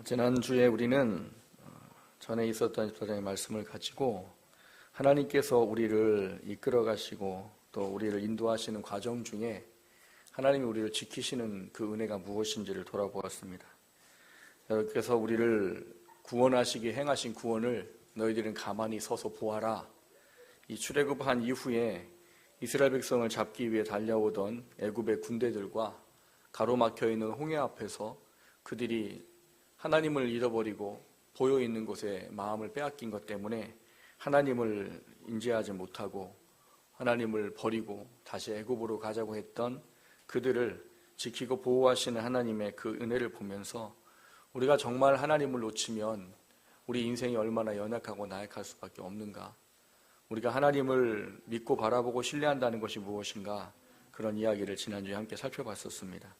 지난주에 우리는 전에 있었던 14장의 말씀을 가지고 하나님께서 우리를 이끌어 가시고 또 우리를 인도하시는 과정 중에 하나님이 우리를 지키시는 그 은혜가 무엇인지를 돌아보았습니다. 여러분께서 우리를 구원하시기 행하신 구원을 너희들은 가만히 서서 보아라. 이 출애굽한 이후에 이스라엘 백성을 잡기 위해 달려오던 애굽의 군대들과 가로막혀 있는 홍해 앞에서 그들이 하나님을 잃어버리고 보여있는 곳에 마음을 빼앗긴 것 때문에 하나님을 인지하지 못하고 하나님을 버리고 다시 애굽으로 가자고 했던 그들을 지키고 보호하시는 하나님의 그 은혜를 보면서 우리가 정말 하나님을 놓치면 우리 인생이 얼마나 연약하고 나약할 수밖에 없는가, 우리가 하나님을 믿고 바라보고 신뢰한다는 것이 무엇인가, 그런 이야기를 지난주에 함께 살펴봤었습니다.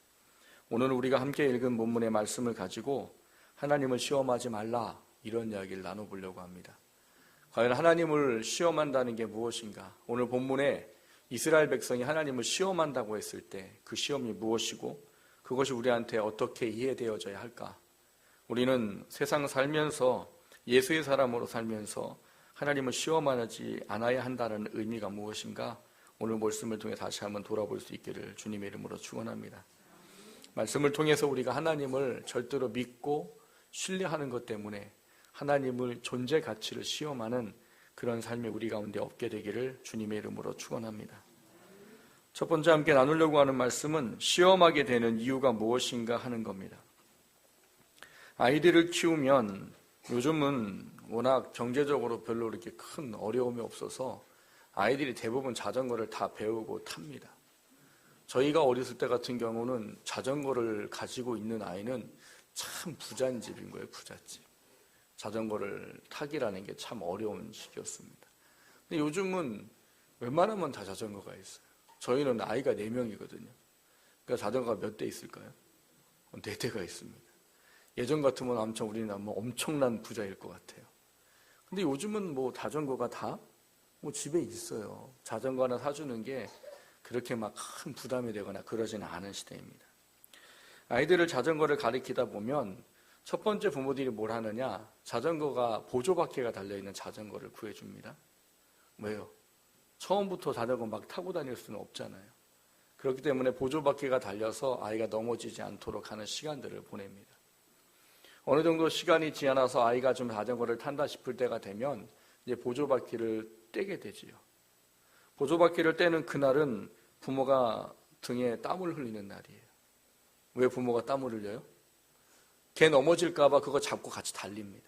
오늘 우리가 함께 읽은 본문의 말씀을 가지고 하나님을 시험하지 말라, 이런 이야기를 나눠보려고 합니다. 과연 하나님을 시험한다는 게 무엇인가? 오늘 본문에 이스라엘 백성이 하나님을 시험한다고 했을 때 그 시험이 무엇이고 그것이 우리한테 어떻게 이해되어져야 할까? 우리는 세상 살면서 예수의 사람으로 살면서 하나님을 시험하지 않아야 한다는 의미가 무엇인가? 오늘 말씀을 통해 다시 한번 돌아볼 수 있기를 주님의 이름으로 축원합니다. 말씀을 통해서 우리가 하나님을 절대로 믿고 신뢰하는 것 때문에 하나님을 존재 가치를 시험하는 그런 삶이 우리 가운데 없게 되기를 주님의 이름으로 축원합니다. 첫 번째 함께 나누려고 하는 말씀은 시험하게 되는 이유가 무엇인가 하는 겁니다. 아이들을 키우면 요즘은 워낙 경제적으로 별로 이렇게 큰 어려움이 없어서 아이들이 대부분 자전거를 다 배우고 탑니다. 저희가 어렸을 때 같은 경우는 자전거를 가지고 있는 아이는 참 부자인 집인 거예요, 부잣집. 자전거를 타기라는 게 참 어려운 시기였습니다. 근데 요즘은 웬만하면 다 자전거가 있어요. 저희는 아이가 4명이거든요. 그러니까 자전거가 몇 대 있을까요? 4대가 있습니다. 예전 같으면 우리는 엄청난 부자일 것 같아요. 근데 요즘은 자전거가 다 집에 있어요. 자전거 하나 사주는 게 그렇게 막 큰 부담이 되거나 그러지는 않은 시대입니다. 아이들을 자전거를 가르치다 보면 첫 번째 부모들이 뭘 하느냐, 자전거가 보조바퀴가 달려있는 자전거를 구해줍니다. 왜요? 처음부터 자전거 막 타고 다닐 수는 없잖아요. 그렇기 때문에 보조바퀴가 달려서 아이가 넘어지지 않도록 하는 시간들을 보냅니다. 어느 정도 시간이 지나서 아이가 좀 자전거를 탄다 싶을 때가 되면 이제 보조바퀴를 떼게 되지요. 보조바퀴를 떼는 그날은 부모가 등에 땀을 흘리는 날이에요. 왜 부모가 땀을 흘려요? 걔 넘어질까봐 그거 잡고 같이 달립니다.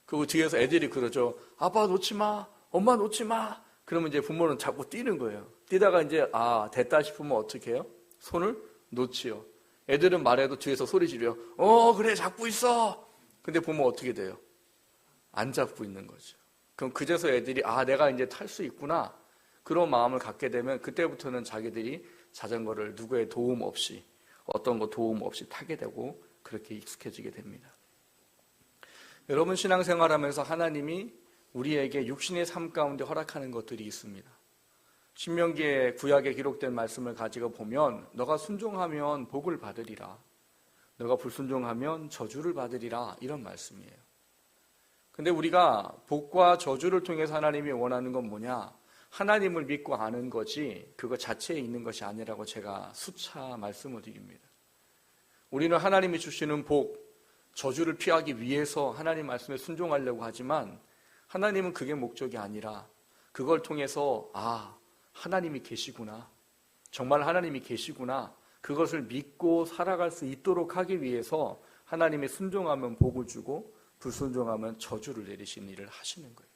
그리고 뒤에서 애들이 그러죠. 아빠 놓지 마, 엄마 놓지 마. 그러면 이제 부모는 잡고 뛰는 거예요. 뛰다가 이제 됐다 싶으면 어떻게 해요? 손을 놓지요. 애들은 말해도 뒤에서 소리 지르요. 그래 잡고 있어. 근데 부모 어떻게 돼요? 안 잡고 있는 거죠. 그럼 그제서 애들이 내가 이제 탈 수 있구나, 그런 마음을 갖게 되면 그때부터는 자기들이 자전거를 누구의 도움 없이, 어떤 거 도움 없이 타게 되고 그렇게 익숙해지게 됩니다. 여러분, 신앙생활하면서 하나님이 우리에게 육신의 삶 가운데 허락하는 것들이 있습니다. 신명기의 구약에 기록된 말씀을 가지고 보면 너가 순종하면 복을 받으리라, 너가 불순종하면 저주를 받으리라, 이런 말씀이에요. 근데 우리가 복과 저주를 통해서 하나님이 원하는 건 뭐냐? 하나님을 믿고 아는 거지 그거 자체에 있는 것이 아니라고 제가 수차 말씀을 드립니다. 우리는 하나님이 주시는 복, 저주를 피하기 위해서 하나님 말씀에 순종하려고 하지만 하나님은 그게 목적이 아니라 그걸 통해서 하나님이 계시구나, 정말 하나님이 계시구나, 그것을 믿고 살아갈 수 있도록 하기 위해서 하나님이 순종하면 복을 주고 불순종하면 저주를 내리시는 일을 하시는 거예요.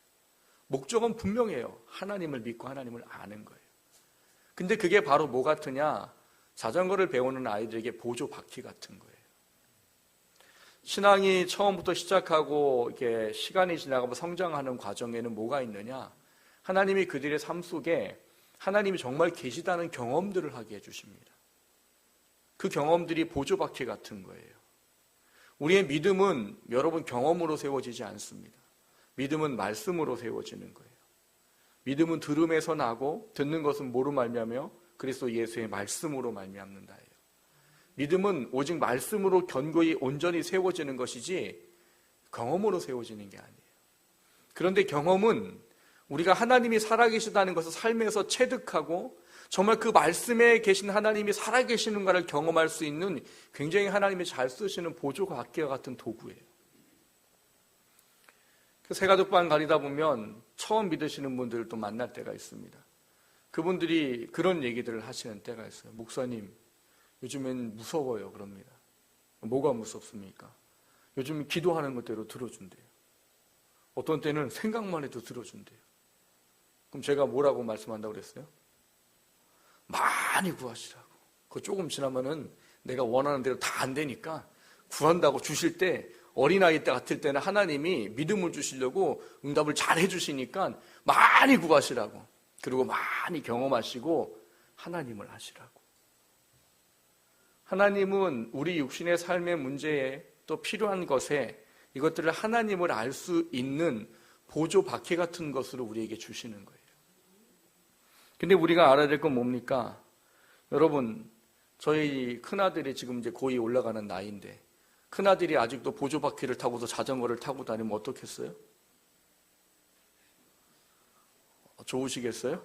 목적은 분명해요. 하나님을 믿고 하나님을 아는 거예요. 근데 그게 바로 뭐 같으냐? 자전거를 배우는 아이들에게 보조 바퀴 같은 거예요. 신앙이 처음부터 시작하고 이렇게 시간이 지나가고 성장하는 과정에는 뭐가 있느냐? 하나님이 그들의 삶 속에 하나님이 정말 계시다는 경험들을 하게 해주십니다. 그 경험들이 보조 바퀴 같은 거예요. 우리의 믿음은 여러분 경험으로 세워지지 않습니다. 믿음은 말씀으로 세워지는 거예요. 믿음은 들음에서 나고 듣는 것은 뭐로 말미암며 그리스도 예수의 말씀으로 말미암는다예요. 믿음은 오직 말씀으로 견고히 온전히 세워지는 것이지 경험으로 세워지는 게 아니에요. 그런데 경험은 우리가 하나님이 살아계시다는 것을 삶에서 체득하고 정말 그 말씀에 계신 하나님이 살아계시는가를 경험할 수 있는 굉장히 하나님이 잘 쓰시는 보조각기와 같은 도구예요. 그 새가족방 가리다 보면 처음 믿으시는 분들도 만날 때가 있습니다. 그분들이 그런 얘기들을 하시는 때가 있어요. 목사님, 요즘엔 무서워요. 그럽니다. 뭐가 무섭습니까? 요즘 기도하는 것대로 들어준대요. 어떤 때는 생각만 해도 들어준대요. 그럼 제가 뭐라고 말씀한다고 그랬어요? 많이 구하시라고. 그거 조금 지나면은 내가 원하는 대로 다 안 되니까 구한다고 주실 때 어린아이 때 같을 때는 하나님이 믿음을 주시려고 응답을 잘 해주시니까 많이 구하시라고. 그리고 많이 경험하시고 하나님을 하시라고. 하나님은 우리 육신의 삶의 문제에 또 필요한 것에 이것들을 하나님을 알 수 있는 보조 바퀴 같은 것으로 우리에게 주시는 거예요. 근데 우리가 알아야 될 건 뭡니까? 여러분, 저희 큰아들이 지금 이제 고2 올라가는 나이인데 큰아들이 아직도 보조 바퀴를 타고서 자전거를 타고 다니면 어떻겠어요? 좋으시겠어요?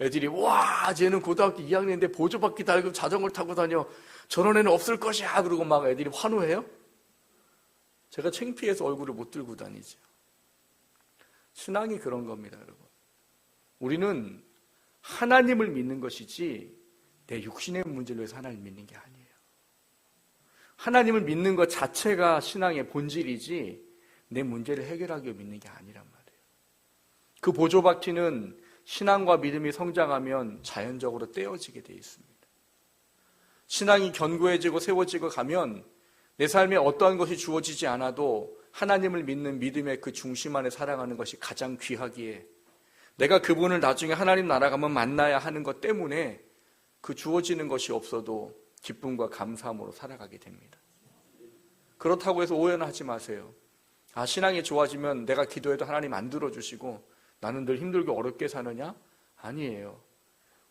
애들이 와 쟤는 고등학교 2학년인데 보조바퀴 달고 자전거를 타고 다녀. 저런 애는 없을 것이야. 그러고 막 애들이 환호해요? 제가 창피해서 얼굴을 못 들고 다니죠. 신앙이 그런 겁니다, 여러분. 우리는 하나님을 믿는 것이지 내 육신의 문제로 해서 하나님을 믿는 게 아니에요. 하나님을 믿는 것 자체가 신앙의 본질이지 내 문제를 해결하기 위해 믿는 게 아니란 말이에요. 그 보조바퀴는 신앙과 믿음이 성장하면 자연적으로 떼어지게 되어 있습니다. 신앙이 견고해지고 세워지고 가면 내 삶에 어떠한 것이 주어지지 않아도 하나님을 믿는 믿음의 그 중심 안에 살아가는 것이 가장 귀하기에 내가 그분을 나중에 하나님 나라 가면 만나야 하는 것 때문에 그 주어지는 것이 없어도 기쁨과 감사함으로 살아가게 됩니다. 그렇다고 해서 오해는 하지 마세요. 신앙이 좋아지면 내가 기도해도 하나님 안 들어주시고 나는 늘 힘들고 어렵게 사느냐? 아니에요.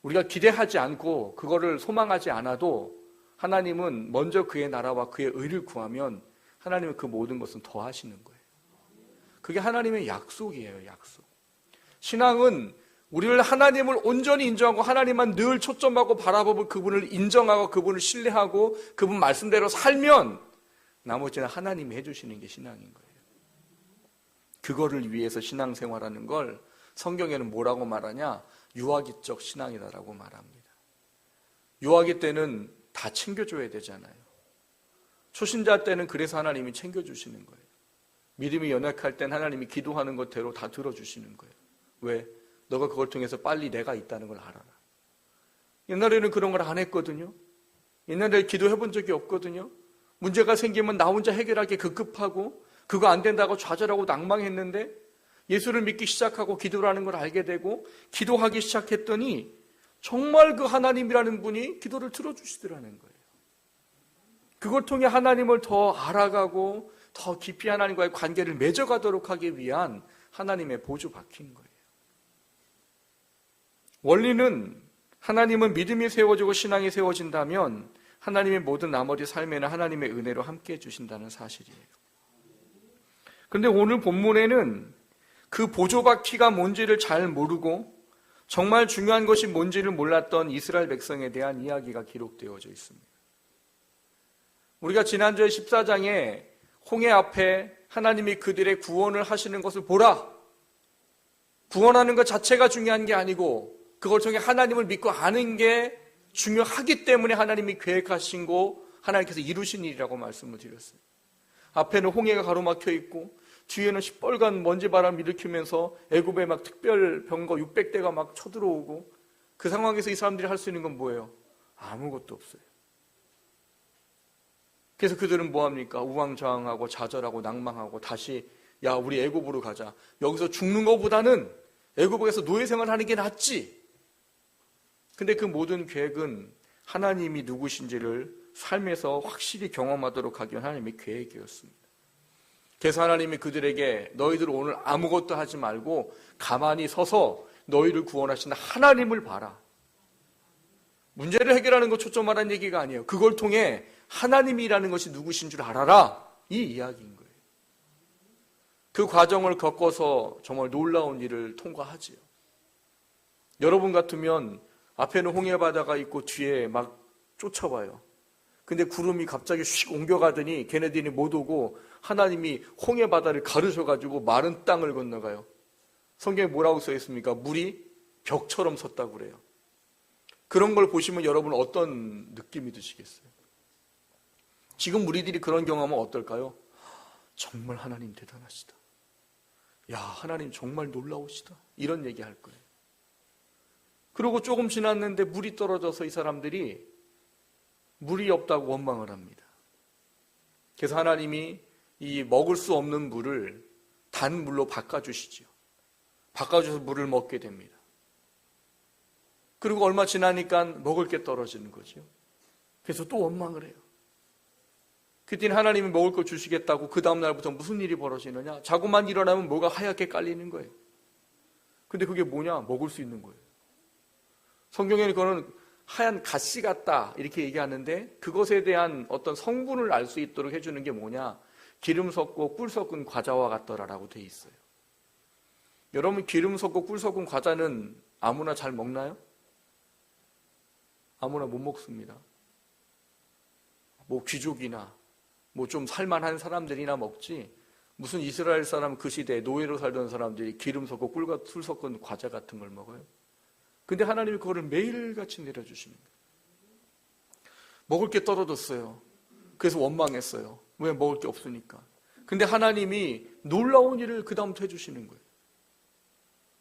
우리가 기대하지 않고 그거를 소망하지 않아도 하나님은 먼저 그의 나라와 그의 의를 구하면 하나님은 그 모든 것은 더 하시는 거예요. 그게 하나님의 약속이에요. 약속. 신앙은 우리를 하나님을 온전히 인정하고 하나님만 늘 초점하고 바라보고 그분을 인정하고 그분을 신뢰하고 그분 말씀대로 살면 나머지는 하나님이 해주시는 게 신앙인 거예요. 그거를 위해서 신앙생활하는 걸 성경에는 뭐라고 말하냐? 유아기적 신앙이다라고 말합니다. 유아기 때는 다 챙겨줘야 되잖아요. 초신자 때는 그래서 하나님이 챙겨주시는 거예요. 믿음이 연약할 땐 하나님이 기도하는 것대로 다 들어주시는 거예요. 왜? 너가 그걸 통해서 빨리 내가 있다는 걸 알아라. 옛날에는 그런 걸 안 했거든요. 옛날에 기도해 본 적이 없거든요. 문제가 생기면 나 혼자 해결하기 급급하고 그거 안 된다고 좌절하고 낭망했는데 예수를 믿기 시작하고 기도를 하는 걸 알게 되고 기도하기 시작했더니 정말 그 하나님이라는 분이 기도를 들어주시더라는 거예요. 그걸 통해 하나님을 더 알아가고 더 깊이 하나님과의 관계를 맺어가도록 하기 위한 하나님의 보조 바뀐 거예요. 원리는 하나님은 믿음이 세워지고 신앙이 세워진다면 하나님의 모든 나머지 삶에는 하나님의 은혜로 함께 해주신다는 사실이에요. 그런데 오늘 본문에는 그 보조바퀴가 뭔지를 잘 모르고 정말 중요한 것이 뭔지를 몰랐던 이스라엘 백성에 대한 이야기가 기록되어져 있습니다. 우리가 지난주에 14장에 홍해 앞에 하나님이 그들의 구원을 하시는 것을 보라. 구원하는 것 자체가 중요한 게 아니고 그걸 통해 하나님을 믿고 아는 게 중요하기 때문에 하나님이 계획하신 거 하나님께서 이루신 일이라고 말씀을 드렸어요. 앞에는 홍해가 가로막혀 있고 뒤에는 시뻘건 먼지바람 일으키면서 애굽에 막 특별 병거 600대가 막 쳐들어오고 그 상황에서 이 사람들이 할 수 있는 건 뭐예요? 아무것도 없어요. 그래서 그들은 뭐합니까? 우왕좌왕하고 좌절하고 낭망하고 다시 야 우리 애굽으로 가자. 여기서 죽는 것보다는 애굽에서 노예생활 하는 게 낫지. 근데 그 모든 계획은 하나님이 누구신지를 삶에서 확실히 경험하도록 하기 위한 하나님의 계획이었습니다. 그래서 하나님이 그들에게 너희들 오늘 아무것도 하지 말고 가만히 서서 너희를 구원하신 하나님을 봐라. 문제를 해결하는 것 초점하라는 얘기가 아니에요. 그걸 통해 하나님이라는 것이 누구신 줄 알아라, 이 이야기인 거예요. 그 과정을 겪어서 정말 놀라운 일을 통과하지요. 여러분 같으면 앞에는 홍해바다가 있고 뒤에 막 쫓아와요. 근데 구름이 갑자기 휙 옮겨가더니 걔네들이 못 오고 하나님이 홍해바다를 가르셔가지고 마른 땅을 건너가요. 성경에 뭐라고 써 있습니까? 물이 벽처럼 섰다고 그래요. 그런 걸 보시면 여러분 어떤 느낌이 드시겠어요? 지금 우리들이 그런 경험은 어떨까요? 정말 하나님 대단하시다. 야, 하나님 정말 놀라우시다. 이런 얘기 할 거예요. 그리고 조금 지났는데 물이 떨어져서 이 사람들이 물이 없다고 원망을 합니다. 그래서 하나님이 이 먹을 수 없는 물을 단 물로 바꿔주시지요. 바꿔줘서 물을 먹게 됩니다. 그리고 얼마 지나니까 먹을 게 떨어지는 거죠. 그래서 또 원망을 해요. 그때는 하나님이 먹을 거 주시겠다고 그 다음 날부터 무슨 일이 벌어지느냐? 자고만 일어나면 뭐가 하얗게 깔리는 거예요. 근데 그게 뭐냐? 먹을 수 있는 거예요. 성경에는 그거는 하얀 가시 같다 이렇게 얘기하는데 그것에 대한 어떤 성분을 알 수 있도록 해주는 게 뭐냐? 기름 섞고 꿀 섞은 과자와 같더라라고 돼 있어요. 여러분, 기름 섞고 꿀 섞은 과자는 아무나 잘 먹나요? 아무나 못 먹습니다. 뭐 귀족이나 뭐 좀 살만한 사람들이나 먹지, 무슨 이스라엘 사람 그 시대에 노예로 살던 사람들이 기름 섞고 꿀과 술 섞은 과자 같은 걸 먹어요? 근데 하나님이 그거를 매일같이 내려주시는 거예요. 먹을 게 떨어졌어요. 그래서 원망했어요. 왜? 먹을 게 없으니까. 근데 하나님이 놀라운 일을 그 다음부터 해주시는 거예요.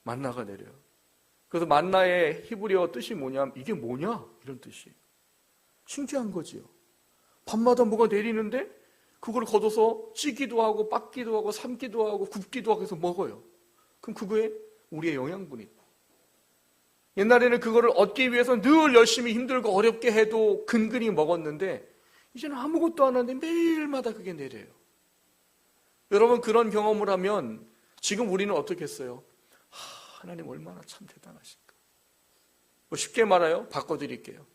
만나가 내려요. 그래서 만나의 히브리어 뜻이 뭐냐? 이게 뭐냐? 이런 뜻이에요. 신기한 거지요. 밤마다 뭐가 내리는데 그걸 걷어서 찌기도 하고 빻기도 하고 삶기도 하고 굽기도 하고 해서 먹어요. 그럼 그거에 우리의 영양분이 있다. 옛날에는 그거를 얻기 위해서 늘 열심히 힘들고 어렵게 해도 근근히 먹었는데 이제는 아무것도 안 하는데 매일마다 그게 내려요. 여러분, 그런 경험을 하면 지금 우리는 어떻게 했어요? 하나님 얼마나 참 대단하실까. 뭐 쉽게 말해요. 바꿔드릴게요.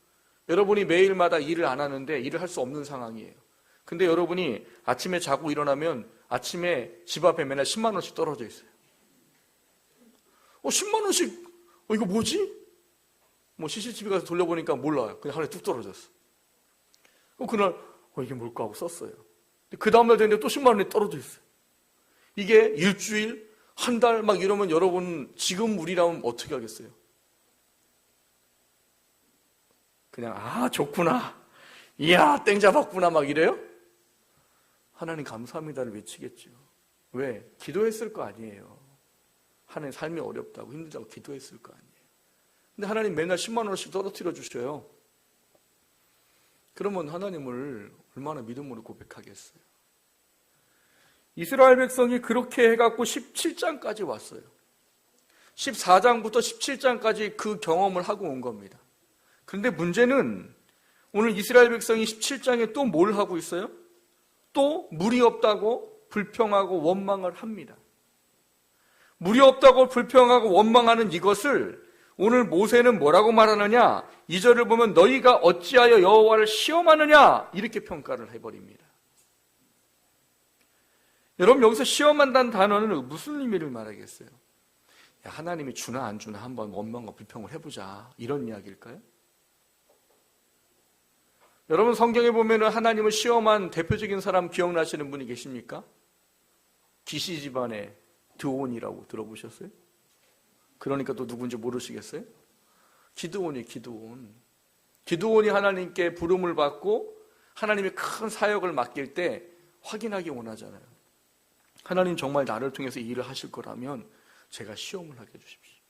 여러분이 매일마다 일을 안 하는데 일을 할 수 없는 상황이에요. 근데 여러분이 아침에 자고 일어나면 아침에 집 앞에 맨날 10만 원씩 떨어져 있어요. 10만 원씩 이거 뭐지? 뭐 CCTV 가서 돌려보니까 몰라요. 그냥 하루에 뚝 떨어졌어. 그날 이게 뭘까 하고 썼어요. 그 다음날 되는데 또 10만 원이 떨어져 있어요. 이게 일주일, 한 달 막 이러면 여러분 지금 우리라면 어떻게 하겠어요? 그냥 좋구나. 이야 땡 잡았구나 막 이래요? 하나님 감사합니다를 외치겠죠. 왜? 기도했을 거 아니에요. 하나님 삶이 어렵다고 힘들다고 기도했을 거 아니에요. 근데 하나님 맨날 10만 원씩 떨어뜨려 주셔요. 그러면 하나님을 얼마나 믿음으로 고백하겠어요. 이스라엘 백성이 그렇게 해갖고 17장까지 왔어요. 14장부터 17장까지 그 경험을 하고 온 겁니다. 그런데 문제는 오늘 이스라엘 백성이 17장에 또 뭘 하고 있어요? 또 물이 없다고 불평하고 원망을 합니다. 물이 없다고 불평하고 원망하는 이것을 오늘 모세는 뭐라고 말하느냐? 2절을 보면 너희가 어찌하여 여호와를 시험하느냐? 이렇게 평가를 해버립니다. 여러분, 여기서 시험한다는 단어는 무슨 의미를 말하겠어요? 야, 하나님이 주나 안 주나 한번 원망과 불평을 해보자, 이런 이야기일까요? 여러분, 성경에 보면 하나님을 시험한 대표적인 사람 기억나시는 분이 계십니까? 기시 집안의 드온이라고 들어보셨어요? 그러니까 또 누군지 모르시겠어요? 기드온이 기드온. 기드온이 하나님께 부름을 받고 하나님이 큰 사역을 맡길 때 확인하기 원하잖아요. 하나님 정말 나를 통해서 이 일을 하실 거라면 제가 시험을 하게 해주십시오.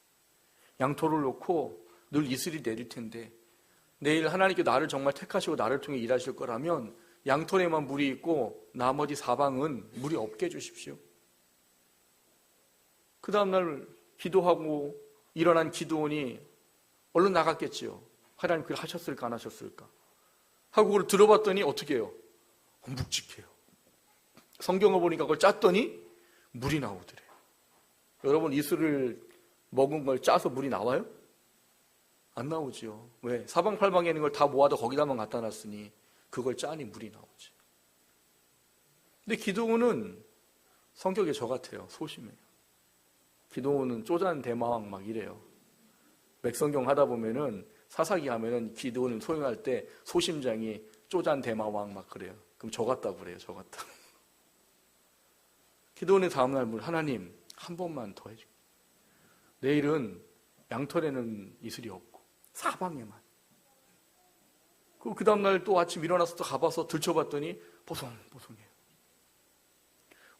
양털을 놓고 늘 이슬이 내릴 텐데 내일 하나님께 나를 정말 택하시고 나를 통해 일하실 거라면 양털에만 물이 있고 나머지 사방은 물이 없게 해주십시오. 그 다음날 기도하고 일어난 기드온이 얼른 나갔겠지요. 하나님 그걸 하셨을까 안 하셨을까 하고 그걸 들어봤더니 어떻게 해요? 묵직해요. 성경을 보니까 그걸 짰더니 물이 나오더래요. 여러분, 이슬을 먹은 걸 짜서 물이 나와요? 안 나오지요. 왜? 사방팔방에 있는 걸 다 모아도 거기다만 갖다 놨으니 그걸 짜니 물이 나오지. 근데 기드온은 성격이 저 같아요. 소심해요. 기드온은 쪼잔 대마왕 막 이래요. 맥성경 하다 보면은 사사기 하면은 기드온을 소용할 때 소심장이 쪼잔 대마왕 막 그래요. 그럼 저 같다고 그래요. 저 같다. 기드온의 다음날 하나님 한 번만 더 해줘. 내일은 양털에는 이슬이 없고 사방에만. 그 다음날 또 아침 일어나서 또 가봐서 들춰봤더니 보송보송해요.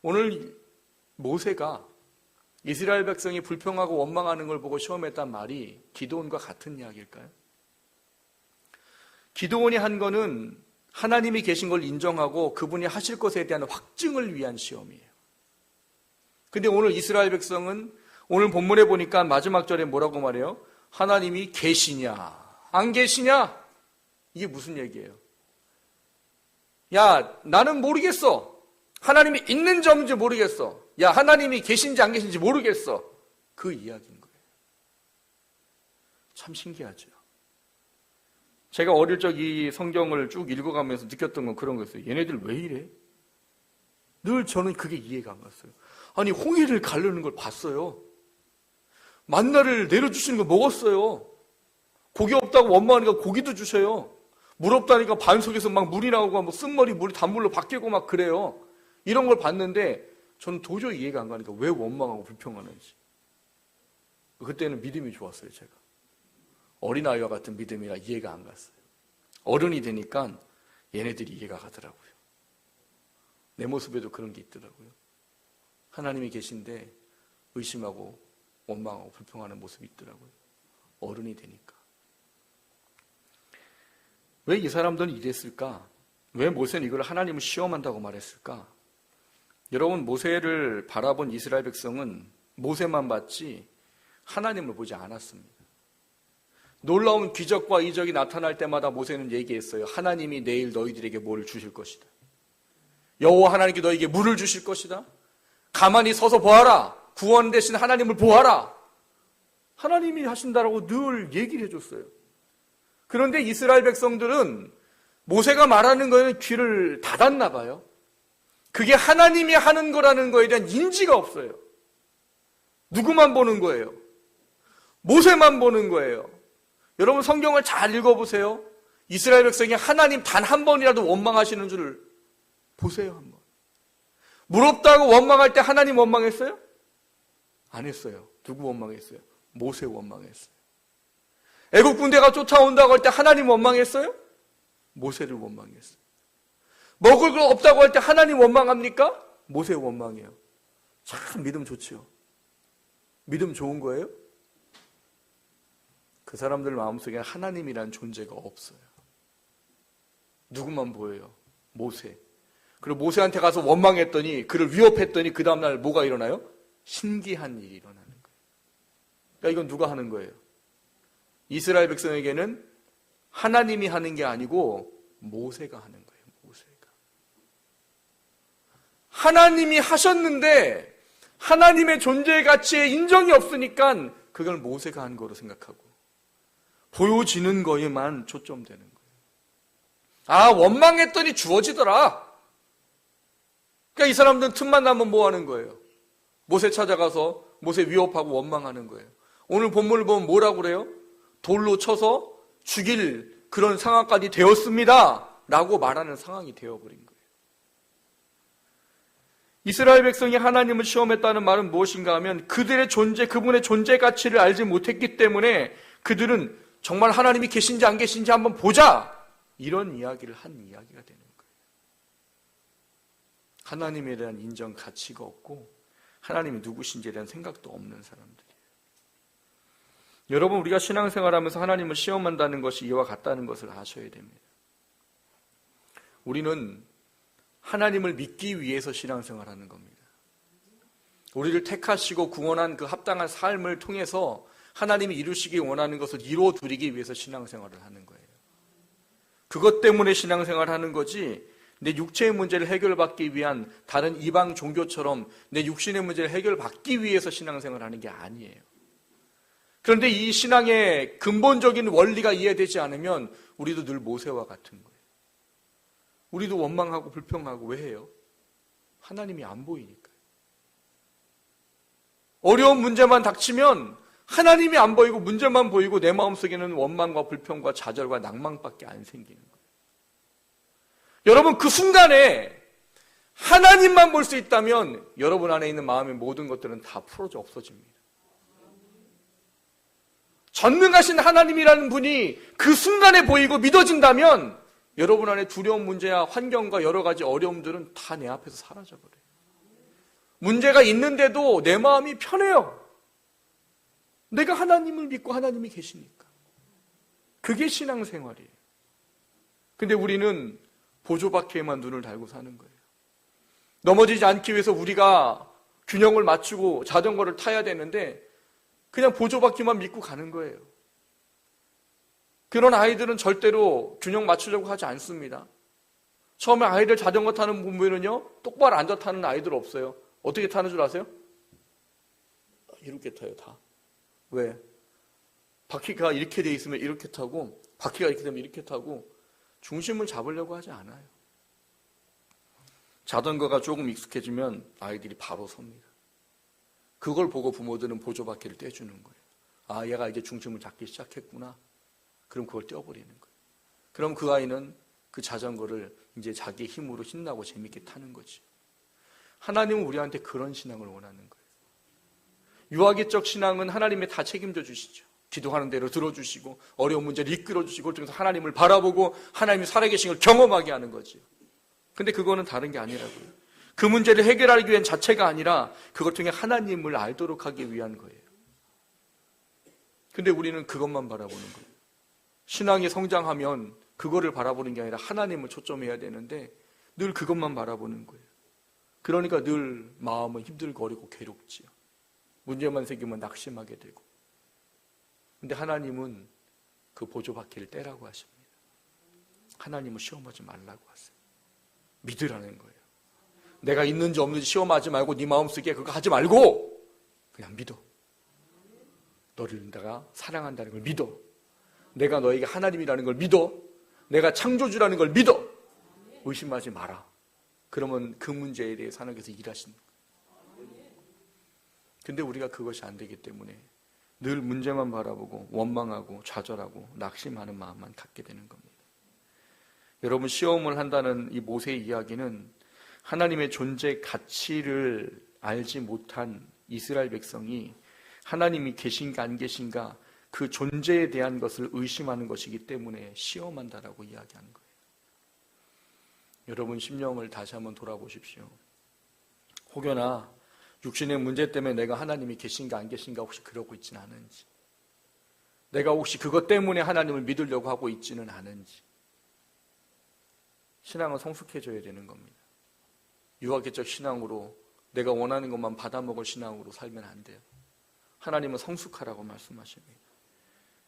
오늘 모세가 이스라엘 백성이 불평하고 원망하는 걸 보고 시험했단 말이 기드온과 같은 이야기일까요? 기드온이 한 거는 하나님이 계신 걸 인정하고 그분이 하실 것에 대한 확증을 위한 시험이에요. 근데 오늘 이스라엘 백성은 오늘 본문에 보니까 마지막 절에 뭐라고 말해요? 하나님이 계시냐 안 계시냐? 이게 무슨 얘기예요? 야, 나는 모르겠어. 하나님이 있는지 없는지 모르겠어. 야, 하나님이 계신지 안 계신지 모르겠어. 그 이야기인 거예요. 참 신기하죠. 제가 어릴 적 이 성경을 쭉 읽어가면서 느꼈던 건 그런 거였어요. 얘네들 왜 이래? 늘 저는 그게 이해가 안 갔어요. 아니, 홍해를 가르는 걸 봤어요. 만나를 내려주시는 거 먹었어요. 고기 없다고 원망하니까 고기도 주셔요. 물 없다니까 반 속에서 막 물이 나오고 뭐 쓴머리 물이 단물로 바뀌고 막 그래요. 이런 걸 봤는데 저는 도저히 이해가 안 가니까 왜 원망하고 불평하는지. 그때는 믿음이 좋았어요, 제가. 어린아이와 같은 믿음이라 이해가 안 갔어요. 어른이 되니까 얘네들이 이해가 가더라고요. 내 모습에도 그런 게 있더라고요. 하나님이 계신데 의심하고 원망하고 불평하는 모습이 있더라고요. 어른이 되니까. 왜 이 사람들은 이랬을까? 왜 모세는 이걸 하나님을 시험한다고 말했을까? 여러분, 모세를 바라본 이스라엘 백성은 모세만 봤지 하나님을 보지 않았습니다. 놀라운 기적과 이적이 나타날 때마다 모세는 얘기했어요. 하나님이 내일 너희들에게 뭐를 주실 것이다. 여호와 하나님께 너희에게 물을 주실 것이다. 가만히 서서 보아라. 구원 대신 하나님을 보아라. 하나님이 하신다라고 늘 얘기를 해줬어요. 그런데 이스라엘 백성들은 모세가 말하는 거에는 귀를 닫았나 봐요. 그게 하나님이 하는 거라는 거에 대한 인지가 없어요. 누구만 보는 거예요? 모세만 보는 거예요. 여러분, 성경을 잘 읽어보세요. 이스라엘 백성이 하나님 단 한 번이라도 원망하시는 줄을 보세요. 한번. 물 없다고 원망할 때 하나님 원망했어요? 안 했어요. 누구 원망했어요? 모세 원망했어요. 애국 군대가 쫓아온다고 할 때 하나님 원망했어요? 모세를 원망했어요. 먹을 거 없다고 할 때 하나님 원망합니까? 모세 원망해요. 참 믿음 좋죠. 믿음 좋은 거예요? 그 사람들 마음속에 하나님이라는 존재가 없어요. 누구만 보여요? 모세. 그리고 모세한테 가서 원망했더니, 그를 위협했더니 그 다음날 뭐가 일어나요? 신기한 일이 일어나는 거예요. 그러니까 이건 누가 하는 거예요? 이스라엘 백성에게는 하나님이 하는 게 아니고 모세가 하는 거예요. 모세가. 하나님이 하셨는데 하나님의 존재 가치에 인정이 없으니까 그걸 모세가 한 거로 생각하고 보여지는 거에만 초점되는 거예요. 아, 원망했더니 주어지더라. 그러니까 이 사람들은 틈만 나면 뭐 하는 거예요? 모세 찾아가서 모세 위협하고 원망하는 거예요. 오늘 본문을 보면 뭐라고 그래요? 돌로 쳐서 죽일 그런 상황까지 되었습니다 라고 말하는 상황이 되어버린 거예요. 이스라엘 백성이 하나님을 시험했다는 말은 무엇인가 하면 그들의 존재, 그분의 존재 가치를 알지 못했기 때문에 그들은 정말 하나님이 계신지 안 계신지 한번 보자, 이런 이야기를 한 이야기가 되는 거예요. 하나님에 대한 인정 가치가 없고 하나님이 누구신지에 대한 생각도 없는 사람들이에요. 여러분, 우리가 신앙생활하면서 하나님을 시험한다는 것이 이와 같다는 것을 아셔야 됩니다. 우리는 하나님을 믿기 위해서 신앙생활하는 겁니다. 우리를 택하시고 구원한 그 합당한 삶을 통해서 하나님이 이루시기 원하는 것을 이루어드리기 위해서 신앙생활을 하는 거예요. 그것 때문에 신앙생활하는 거지, 내 육체의 문제를 해결받기 위한 다른 이방 종교처럼 내 육신의 문제를 해결받기 위해서 신앙생활하는 게 아니에요. 그런데 이 신앙의 근본적인 원리가 이해되지 않으면 우리도 늘 모세와 같은 거예요. 우리도 원망하고 불평하고. 왜 해요? 하나님이 안 보이니까요. 어려운 문제만 닥치면 하나님이 안 보이고 문제만 보이고 내 마음속에는 원망과 불평과 좌절과 낭망밖에 안 생기는 거예요. 여러분, 그 순간에 하나님만 볼 수 있다면 여러분 안에 있는 마음의 모든 것들은 다 풀어져 없어집니다. 전능하신 하나님이라는 분이 그 순간에 보이고 믿어진다면 여러분 안에 두려운 문제야 환경과 여러 가지 어려움들은 다 내 앞에서 사라져버려요. 문제가 있는데도 내 마음이 편해요. 내가 하나님을 믿고 하나님이 계시니까. 그게 신앙생활이에요. 근데 우리는 보조바퀴에만 눈을 달고 사는 거예요. 넘어지지 않기 위해서 우리가 균형을 맞추고 자전거를 타야 되는데 그냥 보조바퀴만 믿고 가는 거예요. 그런 아이들은 절대로 균형 맞추려고 하지 않습니다. 처음에 아이들 자전거 타는 분 보면요, 똑바로 앉아 타는 아이들 없어요. 어떻게 타는 줄 아세요? 이렇게 타요, 다. 왜? 바퀴가 이렇게 돼 있으면 이렇게 타고, 바퀴가 이렇게 되면 이렇게 타고, 중심을 잡으려고 하지 않아요. 자전거가 조금 익숙해지면 아이들이 바로 섭니다. 그걸 보고 부모들은 보조바퀴를 떼주는 거예요. 아, 얘가 이제 중심을 잡기 시작했구나. 그럼 그걸 떼어버리는 거예요. 그럼 그 아이는 그 자전거를 이제 자기 힘으로 신나고 재밌게 타는 거지. 하나님은 우리한테 그런 신앙을 원하는 거예요. 유아기적 신앙은 하나님이 다 책임져 주시죠. 기도하는 대로 들어주시고 어려운 문제를 이끌어 주시고 그걸 통해서 하나님을 바라보고 하나님이 살아계신 걸 경험하게 하는 거지요. 근데 그거는 다른 게 아니라고요. 그 문제를 해결하기 위한 자체가 아니라 그걸 통해 하나님을 알도록 하기 위한 거예요. 근데 우리는 그것만 바라보는 거예요. 신앙이 성장하면 그거를 바라보는 게 아니라 하나님을 초점해야 되는데 늘 그것만 바라보는 거예요. 그러니까 늘 마음은 힘들거리고 괴롭지요. 문제만 생기면 낙심하게 되고. 근데 하나님은 그 보조바퀴를 떼라고 하십니다. 하나님은 시험하지 말라고 하세요. 믿으라는 거예요. 내가 있는지 없는지 시험하지 말고 네 마음속에 그거 하지 말고 그냥 믿어. 너를 내가 사랑한다는 걸 믿어. 내가 너에게 하나님이라는 걸 믿어. 내가 창조주라는 걸 믿어. 의심하지 마라. 그러면 그 문제에 대해서 하나님께서 일하시는 거예요. 근데 우리가 그것이 안 되기 때문에 늘 문제만 바라보고 원망하고 좌절하고 낙심하는 마음만 갖게 되는 겁니다. 여러분, 시험을 한다는 이 모세의 이야기는 하나님의 존재 가치를 알지 못한 이스라엘 백성이 하나님이 계신가 안 계신가 그 존재에 대한 것을 의심하는 것이기 때문에 시험한다라고 이야기하는 거예요. 여러분, 심령을 다시 한번 돌아보십시오. 혹여나 육신의 문제 때문에 내가 하나님이 계신가 안 계신가 혹시 그러고 있지는 않은지, 내가 혹시 그것 때문에 하나님을 믿으려고 하고 있지는 않은지. 신앙은 성숙해져야 되는 겁니다. 유아기적 신앙으로 내가 원하는 것만 받아먹을 신앙으로 살면 안 돼요. 하나님은 성숙하라고 말씀하십니다.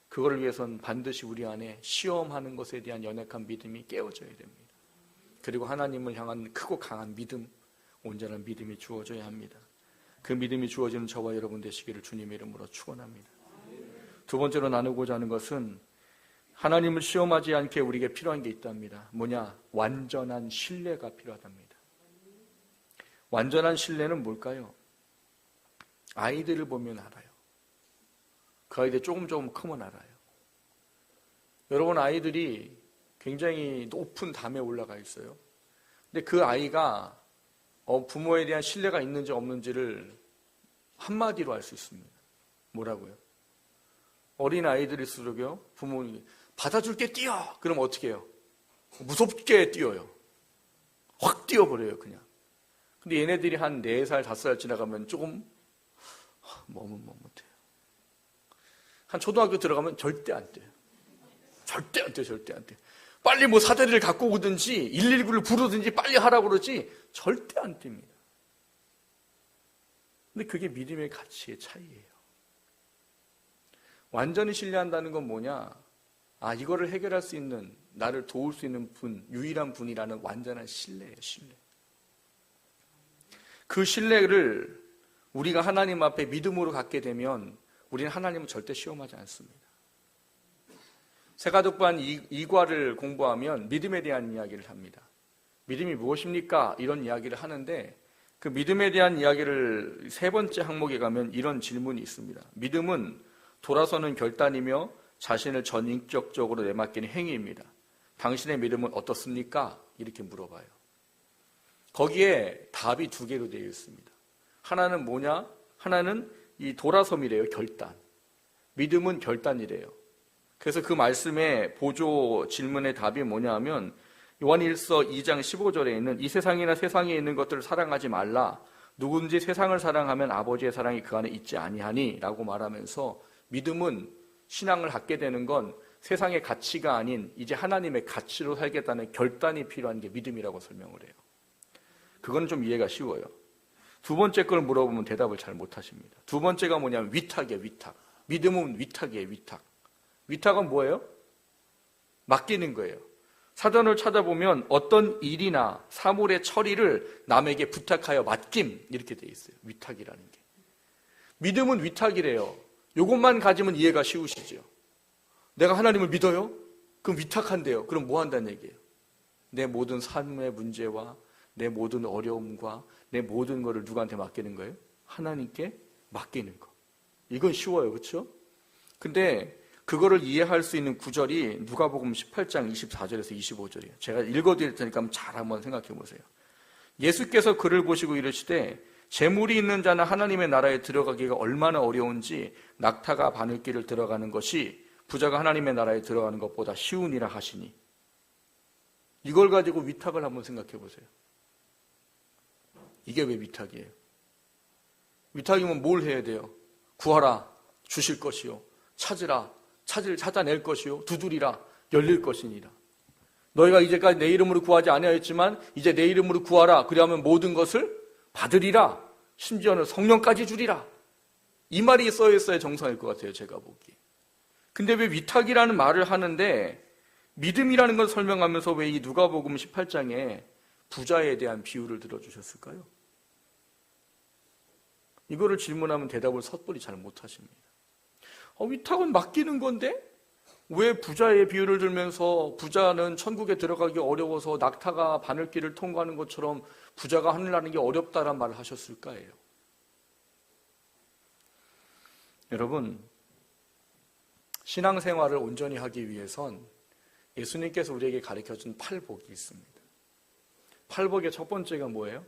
그걸 위해서는 반드시 우리 안에 시험하는 것에 대한 연약한 믿음이 깨어져야 됩니다. 그리고 하나님을 향한 크고 강한 믿음, 온전한 믿음이 주어져야 합니다. 그 믿음이 주어지는 저와 여러분 되시기를 주님의 이름으로 축원합니다. 두 번째로 나누고자 하는 것은 하나님을 시험하지 않게 우리에게 필요한 게 있답니다. 뭐냐? 완전한 신뢰가 필요하답니다. 완전한 신뢰는 뭘까요? 아이들을 보면 알아요. 그 아이들 조금 크면 알아요. 여러분, 아이들이 굉장히 높은 담에 올라가 있어요. 근데 그 아이가 부모에 대한 신뢰가 있는지 없는지를 한마디로 알 수 있습니다. 뭐라고요? 어린 아이들일수록요, 부모님이 받아줄게 뛰어! 그럼 어떻게 해요? 무섭게 뛰어요. 확 뛰어버려요, 그냥. 근데 얘네들이 한 4살, 5살 지나가면 조금 머뭇머뭇해요. 한 초등학교 들어가면 절대 안 돼요. 절대 안 돼요, 절대 안 돼요. 빨리 뭐 사다리를 갖고 오든지 119를 부르든지 빨리 하라고 그러지 절대 안 뜁니다. 근데 그게 믿음의 가치의 차이예요. 완전히 신뢰한다는 건 뭐냐? 아, 이거를 해결할 수 있는, 나를 도울 수 있는 분, 유일한 분이라는 완전한 신뢰예요, 신뢰. 그 신뢰를 우리가 하나님 앞에 믿음으로 갖게 되면 우리는 하나님을 절대 시험하지 않습니다. 세가독반 2과를 공부하면 믿음에 대한 이야기를 합니다. 믿음이 무엇입니까? 이런 이야기를 하는데 그 믿음에 대한 이야기를 세 번째 항목에 가면 이런 질문이 있습니다. 믿음은 돌아서는 결단이며 자신을 전인격적으로 내맡기는 행위입니다. 당신의 믿음은 어떻습니까? 이렇게 물어봐요. 거기에 답이 두 개로 되어 있습니다. 하나는 뭐냐? 하나는 이 돌아섬이래요. 결단. 믿음은 결단이래요. 그래서 그 말씀의 보조 질문의 답이 뭐냐 하면 요한일서 2장 15절에 있는 이 세상이나 세상에 있는 것들을 사랑하지 말라. 누구든지 세상을 사랑하면 아버지의 사랑이 그 안에 있지 아니하니 라고 말하면서 믿음은 신앙을 갖게 되는 건 세상의 가치가 아닌 이제 하나님의 가치로 살겠다는 결단이 필요한 게 믿음이라고 설명을 해요. 그건 좀 이해가 쉬워요. 두 번째 걸 물어보면 대답을 잘 못하십니다. 두 번째가 뭐냐면 위탁이에요. 위탁. 믿음은 위탁이에요. 위탁. 위탁은 뭐예요? 맡기는 거예요. 사전을 찾아보면 어떤 일이나 사물의 처리를 남에게 부탁하여 맡김 이렇게 돼 있어요. 위탁이라는 게. 믿음은 위탁이래요. 이것만 가지면 이해가 쉬우시죠. 내가 하나님을 믿어요? 그럼 위탁한대요. 그럼 뭐 한다는 얘기예요? 내 모든 삶의 문제와 내 모든 어려움과 내 모든 거를 누구한테 맡기는 거예요? 하나님께 맡기는 거. 이건 쉬워요. 그렇죠? 근데 그거를 이해할 수 있는 구절이 누가복음 18장 24절에서 25절이에요. 제가 읽어드릴 테니까 잘 한번 생각해 보세요. 예수께서 그를 보시고 이르시되 재물이 있는 자는 하나님의 나라에 들어가기가 얼마나 어려운지 낙타가 바늘길을 들어가는 것이 부자가 하나님의 나라에 들어가는 것보다 쉬우니라 하시니. 이걸 가지고 위탁을 한번 생각해 보세요. 이게 왜 위탁이에요? 위탁이면 뭘 해야 돼요? 구하라, 주실 것이요. 찾으라, 찾아낼 것이요. 두드리라, 열릴 것이니라. 너희가 이제까지 내 이름으로 구하지 아니하였지만 이제 내 이름으로 구하라. 그리하면 모든 것을 받으리라. 심지어는 성령까지 주리라. 이 말이 써있어야 정상일 것 같아요. 제가 보기에. 근데 왜 위탁이라는 말을 하는데 믿음이라는 걸 설명하면서 왜 이 누가복음 18장에 부자에 대한 비유를 들어주셨을까요? 이거를 질문하면 대답을 섣불리 잘 못하십니다. 위탁은 맡기는 건데 왜 부자의 비유를 들면서 부자는 천국에 들어가기 어려워서 낙타가 바늘길을 통과하는 것처럼 부자가 하늘나는 게 어렵다란 말을 하셨을까요? 여러분, 신앙생활을 온전히 하기 위해선 예수님께서 우리에게 가르쳐준 8복이 있습니다. 8복의 첫 번째가 뭐예요?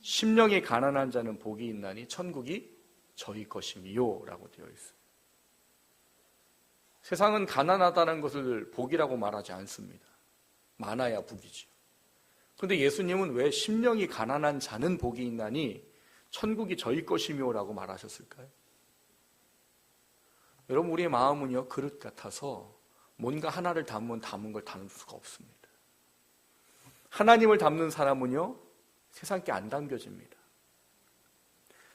심령이 가난한 자는 복이 있나니 천국이 저희 것이미요 라고 되어 있어요. 세상은 가난하다는 것을 복이라고 말하지 않습니다. 많아야 복이죠. 그런데 예수님은 왜 심령이 가난한 자는 복이 있나니 천국이 저희 것이며 라고 말하셨을까요? 여러분, 우리의 마음은요 그릇 같아서 뭔가 하나를 담은 걸 담을 수가 없습니다. 하나님을 담는 사람은요 세상 게 안 담겨집니다.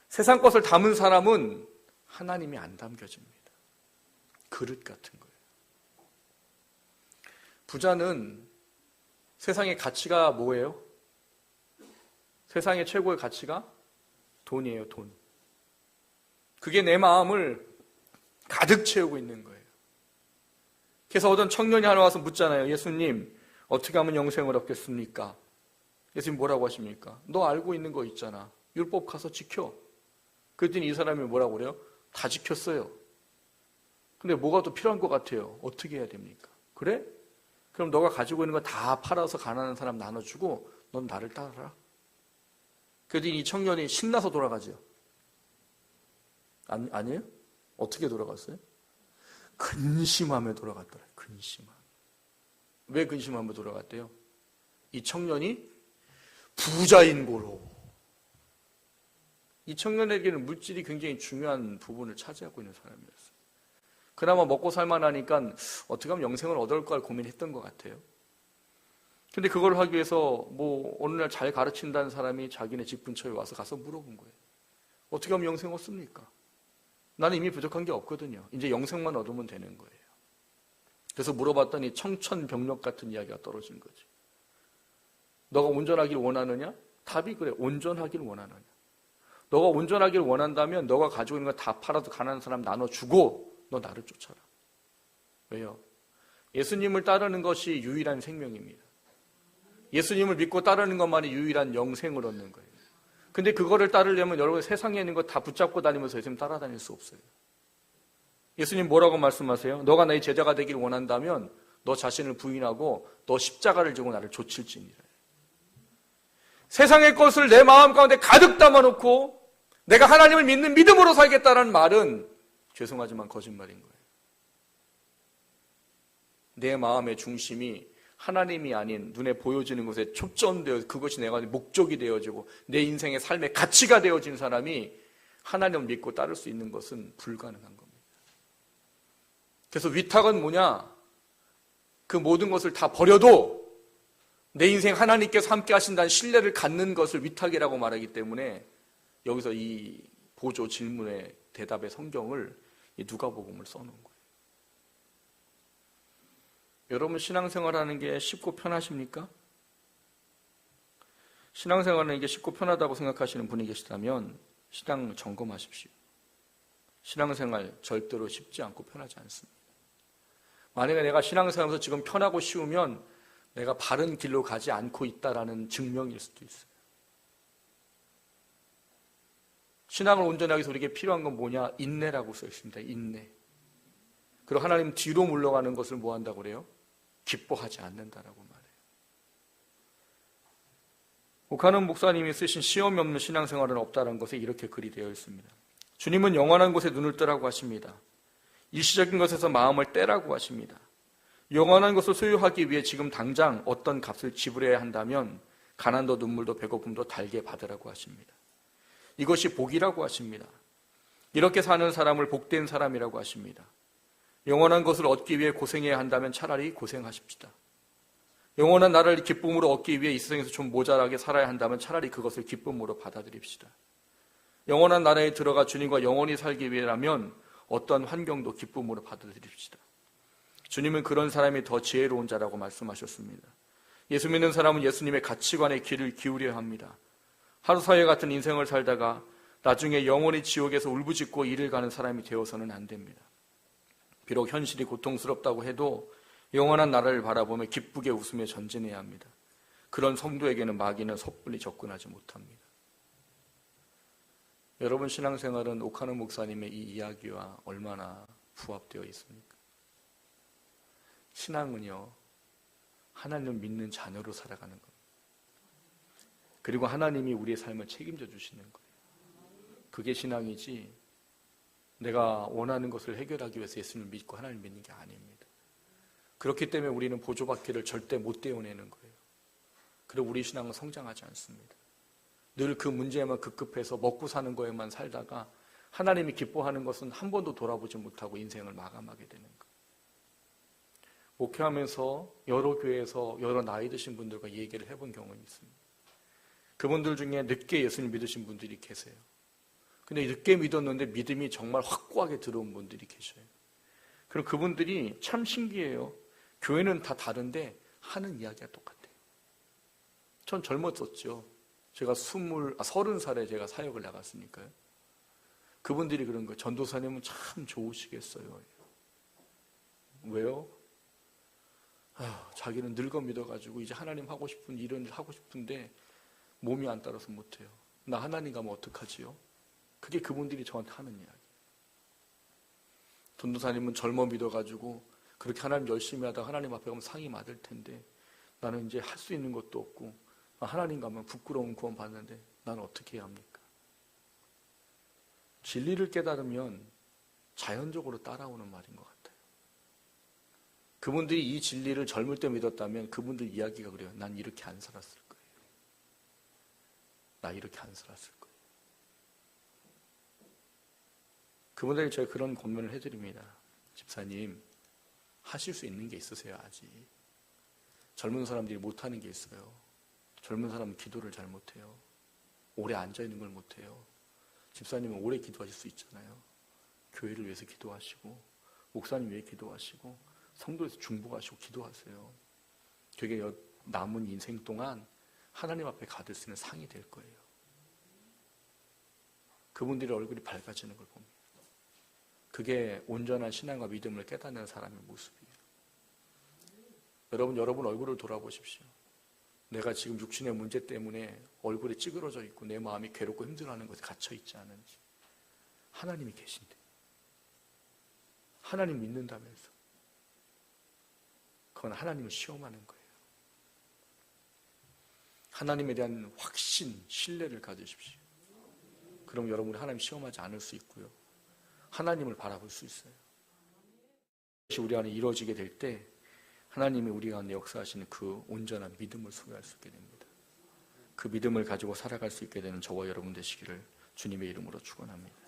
세상 것을 담은 사람은 하나님이 안 담겨집니다. 그릇 같은 거예요. 부자는 세상의 가치가 뭐예요? 세상의 최고의 가치가 돈이에요. 돈. 그게 내 마음을 가득 채우고 있는 거예요. 그래서 어떤 청년이 하나 와서 묻잖아요. 예수님, 어떻게 하면 영생을 얻겠습니까? 예수님 뭐라고 하십니까? 너 알고 있는 거 있잖아. 율법 가서 지켜. 그랬더니 이 사람이 뭐라고 그래요? 다 지켰어요. 근데 뭐가 더 필요한 것 같아요. 어떻게 해야 됩니까? 그래? 그럼 너가 가지고 있는 거 다 팔아서 가난한 사람 나눠주고 넌 나를 따라라. 그랬더니 이 청년이 신나서 돌아가죠. 아니에요? 어떻게 돌아갔어요? 근심하며 돌아갔더라. 근심하며. 왜 근심하며 돌아갔대요? 이 청년이 부자인 고로. 이 청년에게는 물질이 굉장히 중요한 부분을 차지하고 있는 사람이었어요. 그나마 먹고 살만하니까 어떻게 하면 영생을 얻을까 고민했던 것 같아요. 근데 그걸 하기 위해서 어느 날 잘 가르친다는 사람이 자기네 집 근처에 가서 물어본 거예요. 어떻게 하면 영생 얻습니까? 나는 이미 부족한 게 없거든요. 이제 영생만 얻으면 되는 거예요. 그래서 물어봤더니 청천벽력 같은 이야기가 떨어진 거지. 너가 온전하길 원하느냐? 답이 그래. 온전하길 원하느냐? 너가 온전하기를 원한다면 너가 가지고 있는 거 다 팔아도 가난한 사람 나눠주고 너 나를 쫓아라. 왜요? 예수님을 따르는 것이 유일한 생명입니다. 예수님을 믿고 따르는 것만이 유일한 영생을 얻는 거예요. 근데 그거를 따르려면 여러분 세상에 있는 거 다 붙잡고 다니면서 예수님 따라다닐 수 없어요. 예수님 뭐라고 말씀하세요? 너가 나의 제자가 되길 원한다면 너 자신을 부인하고 너 십자가를 지고 나를 좇을지니라. 세상의 것을 내 마음 가운데 가득 담아놓고 내가 하나님을 믿는 믿음으로 살겠다는 말은 죄송하지만 거짓말인 거예요. 내 마음의 중심이 하나님이 아닌 눈에 보여지는 것에 초점되어 그것이 내가 목적이 되어지고 내 인생의 삶의 가치가 되어진 사람이 하나님을 믿고 따를 수 있는 것은 불가능한 겁니다. 그래서 위탁은 뭐냐? 그 모든 것을 다 버려도 내 인생 하나님께서 함께 하신다는 신뢰를 갖는 것을 위탁이라고 말하기 때문에 여기서 이 보조 질문의 대답의 성경을 누가복음을 써놓은 거예요. 여러분 신앙생활하는 게 쉽고 편하십니까? 신앙생활하는 게 쉽고 편하다고 생각하시는 분이 계시다면 신앙 점검하십시오. 신앙생활 절대로 쉽지 않고 편하지 않습니다. 만약에 내가 신앙생활에서 지금 편하고 쉬우면 내가 바른 길로 가지 않고 있다라는 증명일 수도 있어요. 신앙을 온전하게 해서 우리에게 필요한 건 뭐냐? 인내라고 써 있습니다. 인내. 그리고 하나님 뒤로 물러가는 것을 뭐 한다고 그래요? 기뻐하지 않는다라고 말해요. 오카논 목사님이 쓰신 시험이 없는 신앙생활은 없다는 것에 이렇게 글이 되어 있습니다. 주님은 영원한 곳에 눈을 뜨라고 하십니다. 일시적인 것에서 마음을 떼라고 하십니다. 영원한 것을 소유하기 위해 지금 당장 어떤 값을 지불해야 한다면 가난도 눈물도 배고픔도 달게 받으라고 하십니다. 이것이 복이라고 하십니다. 이렇게 사는 사람을 복된 사람이라고 하십니다. 영원한 것을 얻기 위해 고생해야 한다면 차라리 고생하십시다. 영원한 나라를 기쁨으로 얻기 위해 이 세상에서 좀 모자라게 살아야 한다면 차라리 그것을 기쁨으로 받아들입시다. 영원한 나라에 들어가 주님과 영원히 살기 위해라면 어떤 환경도 기쁨으로 받아들입시다. 주님은 그런 사람이 더 지혜로운 자라고 말씀하셨습니다. 예수 믿는 사람은 예수님의 가치관에 귀를 기울여야 합니다. 하루 사회 같은 인생을 살다가 나중에 영원히 지옥에서 울부짖고 이를 가는 사람이 되어서는 안 됩니다. 비록 현실이 고통스럽다고 해도 영원한 나라를 바라보며 기쁘게 웃으며 전진해야 합니다. 그런 성도에게는 마귀는 섣불리 접근하지 못합니다. 여러분 신앙생활은 오카논 목사님의 이 이야기와 얼마나 부합되어 있습니까? 신앙은요, 하나님을 믿는 자녀로 살아가는 겁니다. 그리고 하나님이 우리의 삶을 책임져 주시는 거예요. 그게 신앙이지 내가 원하는 것을 해결하기 위해서 예수님을 믿고 하나님을 믿는 게 아닙니다. 그렇기 때문에 우리는 보조받기를 절대 못 떼어내는 거예요. 그리고 우리 신앙은 성장하지 않습니다. 늘 그 문제에만 급급해서 먹고 사는 거에만 살다가 하나님이 기뻐하는 것은 한 번도 돌아보지 못하고 인생을 마감하게 되는 거예요. 목회하면서 여러 교회에서 여러 나이 드신 분들과 얘기를 해본 경험이 있습니다. 그분들 중에 늦게 예수님 믿으신 분들이 계세요. 근데 늦게 믿었는데 믿음이 정말 확고하게 들어온 분들이 계셔요. 그럼 그분들이 참 신기해요. 교회는 다 다른데 하는 이야기가 똑같아요. 전 젊었었죠. 제가 30살에 제가 사역을 나갔으니까요. 그분들이 그런 거예요. 전도사님은 참 좋으시겠어요. 왜요? 자기는 늙어 믿어가지고 이제 하나님 하고 싶은 이런 일 하고 싶은데 몸이 안 따라서 못해요. 나 하나님 가면 어떡하지요? 그게 그분들이 저한테 하는 이야기. 전도사님은 젊어 믿어가지고 그렇게 하나님 열심히 하다가 하나님 앞에 가면 상이 맞을 텐데 나는 이제 할 수 있는 것도 없고 하나님 가면 부끄러운 구원 받는데 나는 어떻게 해야 합니까? 진리를 깨달으면 자연적으로 따라오는 말인 것 같아요. 그분들이 이 진리를 젊을 때 믿었다면 그분들 이야기가 그래요. 난 이렇게 안 살았을 거예요. 나 이렇게 안 살았을 거예요. 그분들에게 제가 그런 권면을 해드립니다. 집사님, 하실 수 있는 게 있으세요, 아직. 젊은 사람들이 못하는 게 있어요. 젊은 사람은 기도를 잘 못해요. 오래 앉아있는 걸 못해요. 집사님은 오래 기도하실 수 있잖아요. 교회를 위해서 기도하시고 목사님 위해 기도하시고 성도에서 중보하시고 기도하세요. 그게 남은 인생 동안 하나님 앞에 가질 수 있는 상이 될 거예요. 그분들의 얼굴이 밝아지는 걸 봅니다. 그게 온전한 신앙과 믿음을 깨닫는 사람의 모습이에요. 여러분 얼굴을 돌아보십시오. 내가 지금 육신의 문제 때문에 얼굴이 찌그러져 있고 내 마음이 괴롭고 힘들어하는 것에 갇혀있지 않은지. 하나님이 계신데. 하나님 믿는다면서. 그건 하나님을 시험하는 거예요. 하나님에 대한 확신, 신뢰를 가지십시오. 그럼 여러분이 하나님 시험하지 않을 수 있고요. 하나님을 바라볼 수 있어요. 그것이 우리 안에 이루어지게 될 때 하나님이 우리 가운데 역사하시는 그 온전한 믿음을 소유할 수 있게 됩니다. 그 믿음을 가지고 살아갈 수 있게 되는 저와 여러분 되시기를 주님의 이름으로 축원합니다.